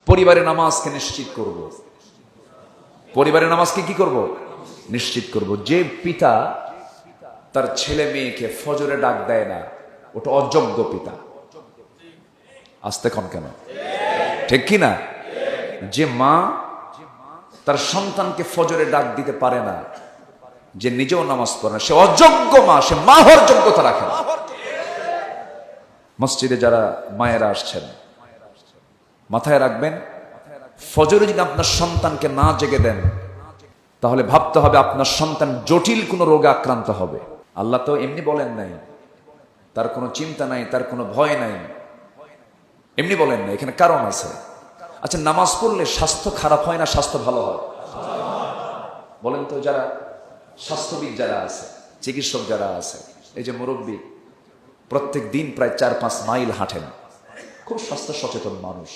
পরিবারে নামাজকে নিশ্চিত করব। পরিবারে নামাজকে কি করব? নিশ্চিত করব। যে পিতা তার ছেলে মেয়েকে ফজরে ডাক দেয় না, ওটা অযোগ্য পিতা। আসতে কন কেন? ঠিক কি না? যে মা তার সন্তানকে ফজরে ডাক দিতে পারে না, যে নিজেও নামাজ পড়ে না, সে অযোগ্য মা, সে মা হওয়ার যোগ্যতা রাখে না। মসজিদে যারা মায়েরা আসছেন, মাথায় রাখবেন, ফজরে যদি আপনার সন্তানকে না জেগে দেন, তাহলে ভাবতে হবে আপনার সন্তান জটিল কোনো রোগে আক্রান্ত হবে। আল্লাহ তো এমনি বলেন নাই, তার কোনো চিন্তা নাই, তার কোনো ভয় নাই, এমনি বলেন না, এখানে কারণ আছে। আচ্ছা, নামাজ পড়লে স্বাস্থ্য খারাপ হয় না স্বাস্থ্য ভালো হয়? বলেন তো, যারা স্বাস্থ্যবিদ যারা আছে, চিকিৎসক যারা আছে, এই যে মুরব্বী প্রত্যেক দিন প্রায় 4-5 মাইল হাঁটেন, খুব স্বাস্থ্য সচেতন মানুষ,